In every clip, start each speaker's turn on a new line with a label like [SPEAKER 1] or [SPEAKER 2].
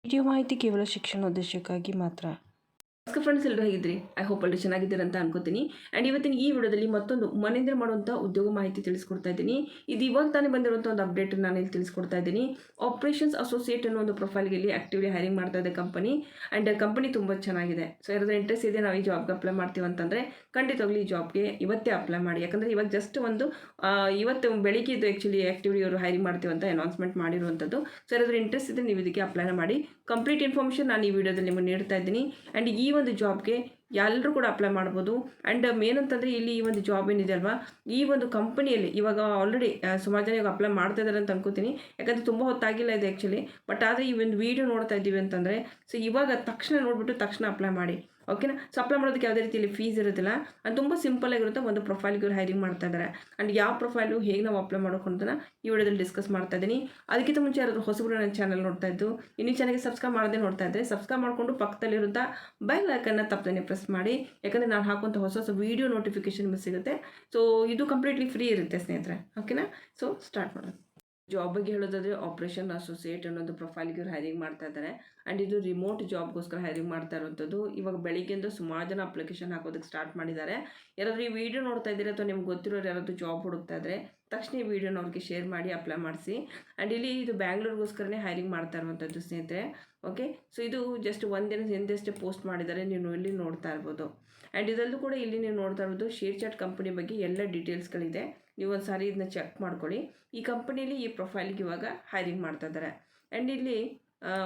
[SPEAKER 1] Video ಮಾಹಿತಿ ಕೇವಲ ಶಿಕ್ಷಣ ಉದ್ದೇಶಕ್ಕಾಗಿ ಮಾತ್ರ.
[SPEAKER 2] ನಮಸ್ಕಾರ ಫ್ರೆಂಡ್ಸ್, ಎಲ್ಲರೂ ಹೇಗಿದ್ರಿ? ಐ ಹೋಪ್ ಎಲ್ಲರೂ ಚೆನ್ನಾಗಿದ್ದೀರ ಅಂತ ಅನ್ಕೋತೀನಿ. ಆ್ಯಂಡ್ ಇವತ್ತಿನ ಈ ವಿಡಿಯೋದಲ್ಲಿ ಮತ್ತೊಂದು ಮನೆಯಿಂದ ಮಾಡುವಂಥ ಉದ್ಯೋಗ ಮಾಹಿತಿ ತಿಳಿಸ್ಕೊಡ್ತಾ ಇದ್ದೀನಿ. ಇದು ಇವಾಗ ತಾನೇ ಬಂದಿರುವಂಥ ಒಂದು ಅಪ್ಡೇಟ್ ನಾನು ಇಲ್ಲಿ ತಿಳಿಸ್ಕೊಡ್ತಾ ಇದ್ದೀನಿ. ಆಪರೇಷನ್ಸ್ ಅಸೋಸಿಯೇಟ್ ಅನ್ನೋ ಒಂದು ಪ್ರೊಫೈಲ್ಗೆ ಇಲ್ಲಿ ಆಕ್ಟಿವ್ಲಿ ಹೈರಿಂಗ್ ಮಾಡ್ತಾ ಇದೆ ಕಂಪನಿ. ಆ್ಯಂಡ್ ಕಂಪನಿ ತುಂಬ ಚೆನ್ನಾಗಿದೆ. ಸೊ ಯಾರಾದ್ರೂ ಇಂಟ್ರೆಸ್ಟ್ ಇದೆ ನಾವು ಈ ಜಾಬ್ಗೆ ಅಪ್ಲೈ ಮಾಡ್ತೀವಿ ಅಂತಂದರೆ ಖಂಡಿತವಾಗ್ಲಿ ಈ ಜಾಬ್ಗೆ ಇವತ್ತೇ ಅಪ್ಲೈ ಮಾಡಿ. ಯಾಕಂದರೆ ಇವಾಗ ಜಸ್ಟ್ ಒಂದು ಇವತ್ತು ಬೆಳಿಗ್ಗೆ ಇದು ಆ್ಯಕ್ಚುಲಿ ಆಕ್ಟಿವ್ಲಿ ಅವರು ಹೈರಿಂಗ್ ಮಾಡ್ತೀವಿ ಅಂತ ಅನೌನ್ಸ್ಮೆಂಟ್ ಮಾಡಿರುವಂಥದ್ದು. ಸೊ ಯಾರಾದ್ರೂ ಇಂಟ್ರೆಸ್ಟ್ ಇದ್ದರೆ ನೀವು ಇದಕ್ಕೆ ಅಪ್ಲೈನ ಮಾಡಿ. ಕಂಪ್ಲೀಟ್ ಇನ್ಫಾರ್ಮೇಷನ್ ನಾನು ಈ ವಿಡಿಯೋದಲ್ಲಿ ನಿಮಗೆ ನೀಡ್ತಾ ಇದ್ದೀನಿ. ಆ್ಯಂಡ್ ಈ ಒಂದು ಜಾಬ್ಗೆ ಎಲ್ಲರೂ ಕೂಡ ಅಪ್ಲೈ ಮಾಡ್ಬೋದು. ಆ್ಯಂಡ್ ಮೇನ್ ಅಂತಂದರೆ ಇಲ್ಲಿ ಈ ಒಂದು ಜಾಬ್ ಏನಿದೆ ಅಲ್ವಾ, ಈ ಒಂದು ಕಂಪನಿಯಲ್ಲಿ ಇವಾಗ ಆಲ್ರೆಡಿ ಸುಮಾರು ಜನ ಇವಾಗ ಅಪ್ಲೈ ಮಾಡ್ತಾ ಇದ್ದಾರೆ ಅಂತ ಅನ್ಕೋತೀನಿ. ಯಾಕಂದರೆ ತುಂಬ ಹೊತ್ತಾಗಿಲ್ಲ ಇದೆ ಆ್ಯಕ್ಚುಲಿ. ಬಟ್ ಆದರೆ ಈ ಒಂದು ವೀಡಿಯೋ ನೋಡ್ತಾ ಇದ್ದೀವಿ ಅಂತಂದರೆ ಸೊ ಇವಾಗ ತಕ್ಷಣ ನೋಡಿಬಿಟ್ಟು ತಕ್ಷಣ ಅಪ್ಲೈ ಮಾಡಿ. ಓಕೆನಾ? ಸೊ ಅಪ್ಲೈ ಮಾಡೋದಕ್ಕೆ ಯಾವುದೇ ರೀತಿಯಲ್ಲಿ ಫೀಸ್ ಇರೋದಿಲ್ಲ. ಅದು ತುಂಬ ಸಿಂಪಲ್ ಆಗಿರುತ್ತೆ. ಒಂದು ಪ್ರೊಫೈಲ್ಗೆ ಇವರು ಹೈರಿಂಗ್ ಮಾಡ್ತಾ ಇದ್ದಾರೆ. ಆ್ಯಂಡ್ ಯಾವ ಪ್ರೊಫೈಲು ಹೇಗೆ ನಾವು ಅಪ್ಲೈ ಮಾಡೋಕೊಂಡನ್ನ ಈ ವಿಡಿಯೋದಲ್ಲಿ ಡಿಸ್ಕಸ್ ಮಾಡ್ತಾ ಇದ್ದೀನಿ. ಅದಕ್ಕಿಂತ ಮುಂಚೆ ಯಾರಾದರೂ ಹೊಸಬರು ನನ್ನ ಚಾನಲ್ ನೋಡ್ತಾ ಇದ್ದು ಇನ್ನೂ ಚಾನಲ್ಗೆ ಸಬ್ಸ್ಕ್ರೈಬ್ ಮಾಡದೆ ನೋಡ್ತಾ ಇದ್ದರೆ ಸಬ್ಸ್ಕ್ರೈಬ್ ಮಾಡಿಕೊಂಡು ಪಕ್ಕದಲ್ಲಿರುವಂಥ ಬೆಲ್ ಐಕನ್ನ ತಪ್ಪದೇ ಪ್ರೆಸ್ ಮಾಡಿ. ಯಾಕಂದರೆ ನಾನು ಹಾಕುವಂಥ ಹೊಸ ಹೊಸ ವೀಡಿಯೋ ನೋಟಿಫಿಕೇಶನ್ ನಿಮಗೆ ಸಿಗುತ್ತೆ. ಸೊ ಇದು ಕಂಪ್ಲೀಟ್ಲಿ ಫ್ರೀ ಇರುತ್ತೆ ಸ್ನೇಹಿತರೆ. ಓಕೆನಾ? ಸೊ ಸ್ಟಾರ್ಟ್ ಮಾಡೋದು. ಜಾಬ್ ಬಗ್ಗೆ ಹೇಳೋದಾದರೆ ಆಪರೇಷನ್ ಅಸೋಸಿಯೇಟ್ ಅನ್ನೋದು ಪ್ರೊಫೈಲ್ಗೆ ಇವ್ರು ಹೈರಿಂಗ್ ಮಾಡ್ತಾ ಇದ್ದಾರೆ. ಆ್ಯಂಡ್ ಇದು ರಿಮೋಟ್ ಜಾಬ್ಗೋಸ್ಕರ ಹೈರಿಂಗ್ ಮಾಡ್ತಾ ಇರುವಂಥದ್ದು. ಇವಾಗ ಬೆಳಿಗ್ಗೆಯಿಂದ ಸುಮಾರು ಜನ ಅಪ್ಲಿಕೇಶನ್ ಹಾಕೋದಕ್ಕೆ ಸ್ಟಾರ್ಟ್ ಮಾಡಿದ್ದಾರೆ. ಯಾರಾದರೂ ಈ ವಿಡಿಯೋ ನೋಡ್ತಾ ಇದ್ದೀರಾ ಅಥವಾ ನಿಮ್ಗೆ ಗೊತ್ತಿರೋರು ಯಾರಾದರೂ ಜಾಬ್ ಹುಡುಕ್ತಾ ಇದ್ದರೆ ತಕ್ಷಣ ಈ ವಿಡಿಯೋನ ಅವ್ರಿಗೆ ಶೇರ್ ಮಾಡಿ ಅಪ್ಲೈ ಮಾಡಿಸಿ. ಆ್ಯಂಡ್ ಇಲ್ಲಿ ಇದು ಬ್ಯಾಂಗ್ಳೂರಿಗೋಸ್ಕರನೇ ಹೈರಿಂಗ್ ಮಾಡ್ತಾ ಇರುವಂಥದ್ದು ಸ್ನೇಹಿತರೆ. ಓಕೆ, ಸೊ ಇದು ಜಸ್ಟ್ ಒಂದಿನ ಹಿಂದೆಷ್ಟೇ ಪೋಸ್ಟ್ ಮಾಡಿದ್ದಾರೆ, ನೀವು ಇಲ್ಲಿ ನೋಡ್ತಾ ಇರ್ಬೋದು. ಆ್ಯಂಡ್ ಇದರಲ್ಲೂ ಕೂಡ ಇಲ್ಲಿ ನೀವು ನೋಡ್ತಾ ಇರ್ಬೋದು ಶೇರ್ ಚಾಟ್ ಕಂಪನಿ ಬಗ್ಗೆ ಎಲ್ಲ ಡೀಟೇಲ್ಸ್ಗಳಿದೆ. ನೀವು ಒಂದು ಸಾರಿ ಇದನ್ನ ಚೆಕ್ ಮಾಡ್ಕೊಳ್ಳಿ. ಈ ಕಂಪನಿಲಿ ಈ ಪ್ರೊಫೈಲ್ಗೆ ಇವಾಗ ಹೈರಿಂಗ್ ಮಾಡ್ತಾ ಇದ್ದಾರೆ. ಆ್ಯಂಡ್ ಇಲ್ಲಿ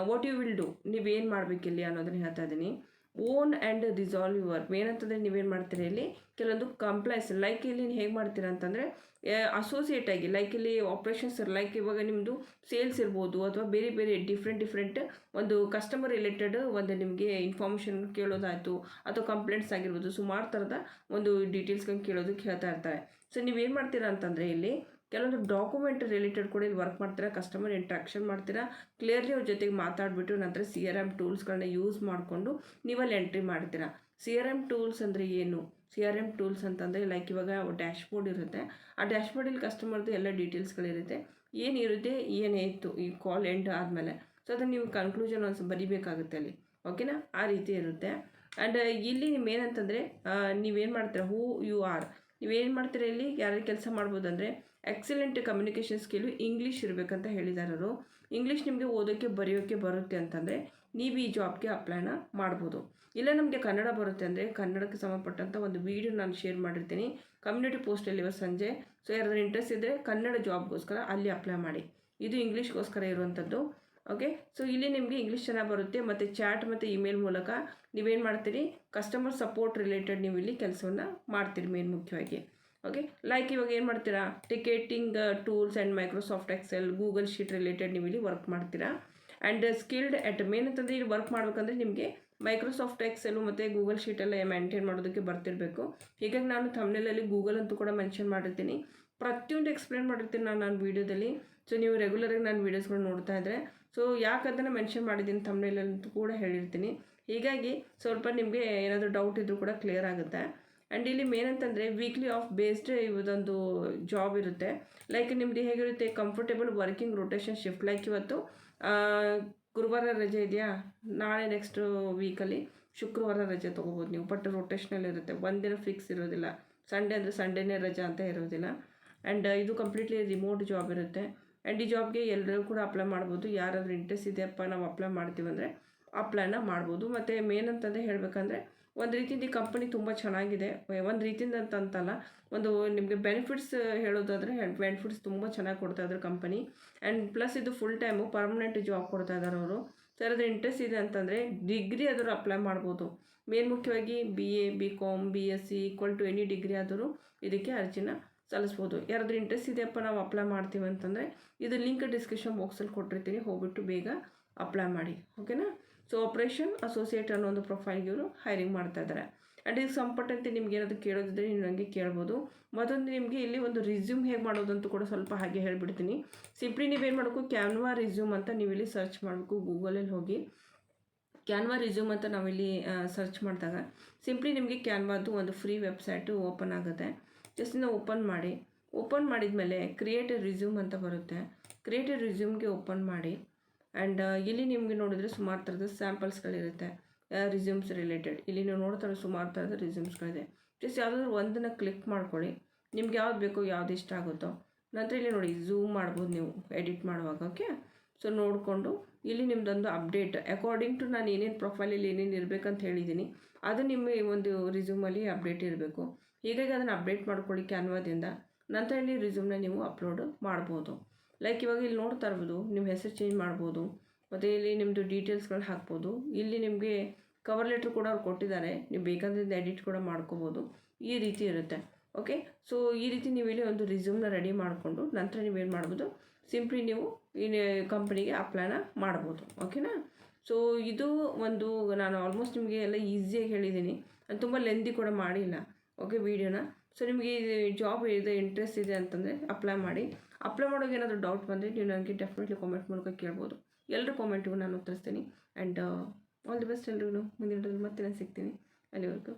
[SPEAKER 2] ವಾಟ್ ಯು ವಿಲ್ ಡೂ, ನೀವೇನು ಮಾಡಬೇಕಿಲ್ಲಿ ಅನ್ನೋದನ್ನ ಹೇಳ್ತಾ ಇದ್ದೀನಿ. ಓನ್ ಆ್ಯಂಡ್ ರಿಸಾಲ್ವ್ ಯುವರ್ ಏನಂತಂದರೆ ನೀವೇನು ಮಾಡ್ತೀರಾ ಇಲ್ಲಿ ಕೆಲವೊಂದು ಕಂಪ್ಲೈನ್ಸ್ ಲೈಕ್ ಇಲ್ಲಿ ಹೇಗೆ ಮಾಡ್ತೀರಾ ಅಂತಂದರೆ ಅಸೋಸಿಯೇಟ್ ಆಗಿ ಲೈಕ್ ಇಲ್ಲಿ ಆಪ್ರೇಷನ್ಸ್ ಲೈಕ್ ಇವಾಗ ನಿಮ್ಮದು ಸೇಲ್ಸ್ ಇರ್ಬೋದು ಅಥವಾ ಬೇರೆ ಬೇರೆ ಡಿಫ್ರೆಂಟ್ ಒಂದು ಕಸ್ಟಮರ್ ರಿಲೇಟೆಡ್ ಒಂದು ನಿಮಗೆ ಇನ್ಫಾರ್ಮೇಷನ್ ಕೇಳೋದಾಯಿತು ಅಥವಾ ಕಂಪ್ಲೇಂಟ್ಸ್ ಆಗಿರ್ಬೋದು, ಸುಮಾರು ಥರದ ಒಂದು ಡೀಟೇಲ್ಸ್ಗಳನ್ನ ಕೇಳೋದಕ್ಕೆ ಹೇಳ್ತಾ ಇರ್ತಾರೆ. ಸೊ ನೀವೇನು ಮಾಡ್ತೀರಾ ಅಂತಂದರೆ ಇಲ್ಲಿ ಕೆಲವೊಂದು ಡಾಕ್ಯುಮೆಂಟ್ ರಿಲೇಟೆಡ್ ಕೂಡ ಇಲ್ಲಿ ವರ್ಕ್ ಮಾಡ್ತೀರಾ, ಕಸ್ಟಮರ್ ಇಂಟ್ರಾಕ್ಷನ್ ಮಾಡ್ತೀರಾ, ಕ್ಲಿಯರ್ಲಿ ಅವ್ರ ಜೊತೆಗೆ ಮಾತಾಡಿಬಿಟ್ಟು ನಂತರ CRM ಟೂಲ್ಸ್ಗಳನ್ನ ಯೂಸ್ ಮಾಡಿಕೊಂಡು ನೀವಲ್ಲಿ ಎಂಟ್ರಿ ಮಾಡ್ತೀರಾ. CRM ಟೂಲ್ಸ್ ಅಂದರೆ ಏನು? CRM ಟೂಲ್ಸ್ ಅಂತಂದರೆ ಲೈಕ್ ಇವಾಗ ಡ್ಯಾಶ್ಬೋರ್ಡ್ ಇರುತ್ತೆ. ಆ ಡ್ಯಾಶ್ಬೋರ್ಡಲ್ಲಿ ಕಸ್ಟಮರ್ದು ಎಲ್ಲ ಡೀಟೇಲ್ಸ್ಗಳಿರುತ್ತೆ, ಏನಿರುತ್ತೆ ಏನಾಯಿತು ಈ ಕಾಲ್ ಎಂಡ್ ಆದಮೇಲೆ. ಸೊ ಅದನ್ನು ನೀವು ಕನ್ಕ್ಲೂಷನ್ ಒಂದು ಬರಿಬೇಕಾಗುತ್ತೆ ಅಲ್ಲಿ. ಓಕೆನಾ? ಆ ರೀತಿ ಇರುತ್ತೆ. ಆ್ಯಂಡ್ ಇಲ್ಲಿ ನಿಮ್ಮೇನಂತಂದರೆ ನೀವೇನು ಮಾಡ್ತೀರಾ, ಹೂ ಯು ಆರ್, ನೀವೇನು ಮಾಡ್ತೀರಾ ಇಲ್ಲಿ ಯಾರ್ಯಾರು ಕೆಲಸ ಮಾಡ್ಬೋದು ಅಂದರೆ ಎಕ್ಸಲೆಂಟ್ ಕಮ್ಯುನಿಕೇಷನ್ ಸ್ಕಿಲ್ಲು ಇಂಗ್ಲೀಷ್ ಇರಬೇಕಂತ ಹೇಳಿದ್ದಾರೆ ಅವರು. ಇಂಗ್ಲೀಷ್ ನಿಮಗೆ ಓದೋಕ್ಕೆ ಬರೆಯೋಕ್ಕೆ ಬರುತ್ತೆ ಅಂತಂದರೆ ನೀವು ಈ ಜಾಬ್ಗೆ ಅಪ್ಲೈನ ಮಾಡ್ಬೋದು. ಇಲ್ಲ ನಮಗೆ ಕನ್ನಡ ಬರುತ್ತೆ ಅಂದರೆ ಕನ್ನಡಕ್ಕೆ ಸಂಬಂಧಪಟ್ಟಂಥ ಒಂದು ವೀಡಿಯೋ ನಾನು ಶೇರ್ ಮಾಡಿರ್ತೀನಿ ಕಮ್ಯುನಿಟಿ ಪೋಸ್ಟಲ್ಲಿ ಇವತ್ತು ಸಂಜೆ. ಸೊ ಯಾರಾದರೂ ಇಂಟ್ರೆಸ್ಟ್ ಇದ್ದರೆ ಕನ್ನಡ ಜಾಬ್ಗೋಸ್ಕರ ಅಲ್ಲಿ ಅಪ್ಲೈ ಮಾಡಿ. ಇದು ಇಂಗ್ಲೀಷ್ಗೋಸ್ಕರ ಇರುವಂಥದ್ದು. ಓಕೆ, ಸೊ ಇಲ್ಲಿ ನಿಮಗೆ ಇಂಗ್ಲೀಷ್ ಚೆನ್ನಾಗಿ ಬರುತ್ತೆ. ಮತ್ತು ಚಾಟ್ ಮತ್ತು ಇಮೇಲ್ ಮೂಲಕ ನೀವೇನು ಮಾಡ್ತೀರಿ, ಕಸ್ಟಮರ್ ಸಪೋರ್ಟ್ ರಿಲೇಟೆಡ್ ನೀವು ಇಲ್ಲಿ ಕೆಲಸವನ್ನು ಮಾಡ್ತೀರಿ ಮೇನ್ ಮುಖ್ಯವಾಗಿ. ಓಕೆ, ಲೈಕ್ ಇವಾಗ ಏನು ಮಾಡ್ತೀರಾ, ticketing tools and Microsoft Excel, Google sheet related ನೀವು ಇಲ್ಲಿ ವರ್ಕ್ ಮಾಡ್ತೀರಾ. ಆ್ಯಂಡ್ ಸ್ಕಿಲ್ಡ್ ಎಟ್ ಮೇನ್ ಅಂತಂದರೆ ಇಲ್ಲಿ ವರ್ಕ್ ಮಾಡಬೇಕಂದ್ರೆ ನಿಮಗೆ ಮೈಕ್ರೋಸಾಫ್ಟ್ ಎಕ್ಸೆಲು ಮತ್ತು ಗೂಗಲ್ ಶೀಟೆಲ್ಲ ಮೇಂಟೈನ್ ಮಾಡೋದಕ್ಕೆ ಬರ್ತಿರಬೇಕು. ಹೀಗಾಗಿ ನಾನು ಥಂಬ್ನೇಲಲ್ಲಿ ಗೂಗಲ್ ಅಂತೂ ಕೂಡ ಮೆನ್ಷನ್ ಮಾಡಿರ್ತೀನಿ, ಪ್ರತಿಯೊಂದು ಎಕ್ಸ್ಪ್ಲೇನ್ ಮಾಡಿರ್ತೀನಿ ನಾನು ವೀಡಿಯೋದಲ್ಲಿ. ಸೊ ನೀವು ರೆಗ್ಯುಲರಾಗಿ ನಾನು ವೀಡಿಯೋಸ್ಗಳು ನೋಡ್ತಾ ಇದ್ದರೆ ಸೊ ಯಾಕೆ ಅದನ್ನು ಮೆನ್ಷನ್ ಮಾಡಿದ್ದೀನಿ ಥಂಬ್ನೇಲಂತೂ ಕೂಡ ಹೇಳಿರ್ತೀನಿ. ಹೀಗಾಗಿ ಸ್ವಲ್ಪ ನಿಮಗೆ ಏನಾದರೂ ಡೌಟ್ ಇದ್ದರೂ ಕೂಡ ಕ್ಲಿಯರ್ ಆಗುತ್ತೆ. ಆ್ಯಂಡ್ ಇಲ್ಲಿ ಮೇನ್ ಅಂತಂದರೆ ವೀಕ್ಲಿ ಆಫ್ ಬೇಸ್ಡ್ ಇವತ್ತೊಂದು ಜಾಬ್ ಇರುತ್ತೆ. ಲೈಕ್ ನಿಮ್ಮದು ಹೇಗಿರುತ್ತೆ, comfortable working rotation shift. Like ಇವತ್ತು ಗುರುವಾರ ರಜೆ ಇದೆಯಾ, ನಾಳೆ ನೆಕ್ಸ್ಟ್ ವೀಕಲ್ಲಿ ಶುಕ್ರವಾರ ರಜೆ ತೊಗೋಬೋದು ನೀವು. ಬಟ್ ರೊಟೇಷ್ನಲ್ಲಿ ಇರುತ್ತೆ, ಒಂದಿನ ಫಿಕ್ಸ್ ಇರೋದಿಲ್ಲ. ಸಂಡೇ ಅಂದರೆ ಸಂಡೇನೇ ರಜೆ ಅಂತ ಇರೋದಿಲ್ಲ. ಆ್ಯಂಡ್ ಇದು ಕಂಪ್ಲೀಟ್ಲಿ ರಿಮೋಟ್ ಜಾಬ್ ಇರುತ್ತೆ. ಆ್ಯಂಡ್ ಈ ಜಾಬ್ಗೆ ಎಲ್ಲರೂ ಕೂಡ ಅಪ್ಲೈ ಮಾಡ್ಬೋದು. ಯಾರಾದರೂ ಇಂಟ್ರೆಸ್ಟ್ ಇದೆಯಪ್ಪ ನಾವು ಅಪ್ಲೈ ಮಾಡ್ತೀವಿ ಅಂದರೆ ಅಪ್ಲೈನ ಮಾಡ್ಬೋದು. ಮತ್ತು ಮೇನ್ ಅಂತಂದರೆ ಹೇಳಬೇಕಂದ್ರೆ ಒಂದು ರೀತಿಯಿಂದ ಈ ಕಂಪನಿ ತುಂಬ ಚೆನ್ನಾಗಿದೆ. ಒಂದು ರೀತಿಯಿಂದ ಅಂತಲ್ಲ, ಒಂದು ನಿಮಗೆ ಬೆನಿಫಿಟ್ಸ್ ಹೇಳೋದಾದರೆ ಬೆನಿಫಿಟ್ಸ್ ತುಂಬ ಚೆನ್ನಾಗಿ ಕೊಡ್ತಾ ಇದ್ದಾರೆ ಕಂಪನಿ. ಆ್ಯಂಡ್ ಪ್ಲಸ್ ಇದು ಫುಲ್ ಟೈಮು ಪರ್ಮನೆಂಟ್ ಜಾಬ್ ಕೊಡ್ತಾ ಇದ್ದಾರೆ ಅವರು. ಸೊ ಯಾರಾದರೂ ಇಂಟ್ರೆಸ್ಟ್ ಇದೆ ಅಂತಂದರೆ ಡಿಗ್ರಿ ಆದರೂ ಅಪ್ಲೈ ಮಾಡ್ಬೋದು. ಮೇನ್ ಮುಖ್ಯವಾಗಿ BA BCom BSc equal to any degree ಆದರೂ ಇದಕ್ಕೆ ಅರ್ಜಿನ ಸಲ್ಲಿಸ್ಬೋದು. ಯಾರಾದರೂ ಇಂಟ್ರೆಸ್ಟ್ ಇದೆಯಪ್ಪ ನಾವು ಅಪ್ಲೈ ಮಾಡ್ತೀವಿ ಅಂತಂದರೆ ಇದು ಲಿಂಕ್ ಡಿಸ್ಕ್ರಿಪ್ಷನ್ ಬಾಕ್ಸಲ್ಲಿ ಕೊಟ್ಟಿರ್ತೀನಿ, ಹೋಗ್ಬಿಟ್ಟು ಬೇಗ ಅಪ್ಲೈ ಮಾಡಿ. ಓಕೆನಾ? ಸೊ ಆಪರೇಷನ್ ಅಸೋಸಿಯೇಟ್ ಅನ್ನೋ ಒಂದು ಪ್ರೊಫೈಲ್ಗೆ ಇವರು ಹೈರಿಂಗ್ ಮಾಡ್ತಾ ಇದ್ದಾರೆ. ಆ್ಯಂಡ್ ಇದಕ್ಕೆ ಸಂಪಟ್ಟಂತೆ ನಿಮ್ಗೆ ಏನಾದರೂ ಕೇಳೋದಿದ್ರೆ ನೀವು ನನಗೆ ಕೇಳ್ಬೋದು. ಮತ್ತೊಂದು ನಿಮಗೆ ಇಲ್ಲಿ ಒಂದು ರಿಸ್ಯೂಮ್ ಹೇಗೆ ಮಾಡೋದಂತೂ ಕೂಡ ಸ್ವಲ್ಪ ಹಾಗೆ ಹೇಳ್ಬಿಡ್ತೀನಿ. ಸಿಂಪ್ಲಿ ನೀವೇನು ಮಾಡಬೇಕು, ಕ್ಯಾನ್ವಾ ರಿಸ್ಯೂಮ್ ಅಂತ ನೀವು ಇಲ್ಲಿ ಸರ್ಚ್ ಮಾಡಬೇಕು. ಗೂಗಲಲ್ಲಿ ಹೋಗಿ ಕ್ಯಾನ್ವಾ ರಿಸ್ಯೂಮ್ ಅಂತ ನಾವಿಲ್ಲಿ ಸರ್ಚ್ ಮಾಡಿದಾಗ ಸಿಂಪ್ಲಿ ನಿಮಗೆ ಕ್ಯಾನ್ವಾದು ಒಂದು ಫ್ರೀ ವೆಬ್ಸೈಟು ಓಪನ್ ಆಗುತ್ತೆ. ಜಸ್ಟ್ ನಾವು ಓಪನ್ ಮಾಡಿದ ಮೇಲೆ ಕ್ರಿಯೇಟ್ ಎ ರಿಸ್ಯೂಮ್ ಅಂತ ಬರುತ್ತೆ. ಕ್ರಿಯೇಟ್ ಎ ರಿಸ್ಯೂಮ್ಗೆ ಓಪನ್ ಮಾಡಿ. ಆ್ಯಂಡ್ ಇಲ್ಲಿ ನಿಮಗೆ ನೋಡಿದರೆ ಸುಮಾರು ಥರದ ಸ್ಯಾಂಪಲ್ಸ್ಗಳಿರುತ್ತೆ ರಿಸ್ಯೂಮ್ಸ್ ರಿಲೇಟೆಡ್. ಇಲ್ಲಿ ನೀವು ನೋಡ್ತಾರೆ ಸುಮಾರು ಥರದ ರಿಸ್ಯೂಮ್ಸ್ಗಳಿದೆ. ಜಸ್ಟ್ ಯಾವುದಾದ್ರೂ ಒಂದನ್ನು ಕ್ಲಿಕ್ ಮಾಡ್ಕೊಳ್ಳಿ. ನಿಮ್ಗೆ ಯಾವ್ದು ಬೇಕೋ ಯಾವ್ದು ಇಷ್ಟ ಆಗುತ್ತೋ. ನಂತರ ಇಲ್ಲಿ ನೋಡಿ ಝೂಮ್ ಮಾಡ್ಬೋದು ನೀವು ಎಡಿಟ್ ಮಾಡುವಾಗ. ಓಕೆ, ಸೊ ನೋಡಿಕೊಂಡು ಇಲ್ಲಿ ನಿಮ್ಮದೊಂದು ಅಪ್ಡೇಟ್ ಅಕಾರ್ಡಿಂಗ್ ಟು ನಾನು ಏನೇನು ಪ್ರೊಫೈಲಲ್ಲಿ ಏನೇನು ಇರಬೇಕಂತ ಹೇಳಿದ್ದೀನಿ ಅದು ನಿಮ್ಮ ಒಂದು ರಿಸ್ಯೂಮಲ್ಲಿ ಅಪ್ಡೇಟ್ ಇರಬೇಕು. ಹೀಗಾಗಿ ಅದನ್ನು ಅಪ್ಡೇಟ್ ಮಾಡ್ಕೊಳ್ಳಿ ಕ್ಯಾನ್ವಾದಿಂದ. ನಂತರ ಇಲ್ಲಿ ರಿಸ್ಯೂಮ್ನ ನೀವು ಅಪ್ಲೋಡ್ ಮಾಡ್ಬೋದು. ಲೈಕ್ ಇವಾಗ ಇಲ್ಲಿ ನೋಡ್ತಾ ಇರ್ಬೋದು ನಿಮ್ಮ ಹೆಸರು ಚೇಂಜ್ ಮಾಡ್ಬೋದು, ಮತ್ತು ಇಲ್ಲಿ ನಿಮ್ಮದು ಡೀಟೇಲ್ಸ್ಗಳು ಹಾಕ್ಬೋದು. ಇಲ್ಲಿ ನಿಮಗೆ ಕವರ್ ಲೆಟ್ರ್ ಕೂಡ ಅವ್ರು ಕೊಟ್ಟಿದ್ದಾರೆ, ನೀವು ಬೇಕಂದ್ರೆ ಎಡಿಟ್ ಕೂಡ ಮಾಡ್ಕೋಬೋದು. ಈ ರೀತಿ ಇರುತ್ತೆ. ಓಕೆ, ಸೊ ಈ ರೀತಿ ನೀವು ಇಲ್ಲಿ ಒಂದು ರಿಸ್ಯೂಮ್ನ ರೆಡಿ ಮಾಡಿಕೊಂಡು ನಂತರ ನೀವೇನು ಮಾಡ್ಬೋದು, ಸಿಂಪ್ಲಿ ನೀವು ಈ ಕಂಪ್ನಿಗೆ ಅಪ್ಲೈನ ಮಾಡ್ಬೋದು. ಓಕೆನಾ, ಸೊ ಇದು ಒಂದು ನಾನು ಆಲ್ಮೋಸ್ಟ್ ನಿಮಗೆ ಎಲ್ಲ ಈಸಿಯಾಗಿ ಹೇಳಿದ್ದೀನಿ. ನಾನು ತುಂಬ ಲೆಂದಿ ಕೂಡ ಮಾಡಿಲ್ಲ. ಓಕೆ ವೀಡಿಯೋನ. ಸೊ ನಿಮಗೆ ಜಾಬ್ ಇದೆ ಇಂಟ್ರೆಸ್ಟ್ ಇದೆ ಅಂತಂದರೆ ಅಪ್ಲೈ ಮಾಡಿ. ಅಪ್ಲೈ ಮಾಡೋಕೆ ಏನಾದರೂ ಡೌಟ್ ಬಂದರೆ ನೀವು ನನಗೆ ಡೆಫಿನೆಟ್ಲಿ ಕಾಮೆಂಟ್ ಮೂಲಕ ಕೇಳ್ಬೋದು. ಎಲ್ಲರೂ ಕಾಮೆಂಟಿಗೂ ನಾನು ಉತ್ತರಿಸ್ತೀನಿ. ಆ್ಯಂಡ್ ಆಲ್ ದಿ ಬೆಸ್ಟ್ ಎಲ್ರಿಗೂ. ಮುಂದಿನ ಮತ್ತೆ ನಾನು ಸಿಗ್ತೀನಿ. ಅಲ್ಲಿವರೆಗೂ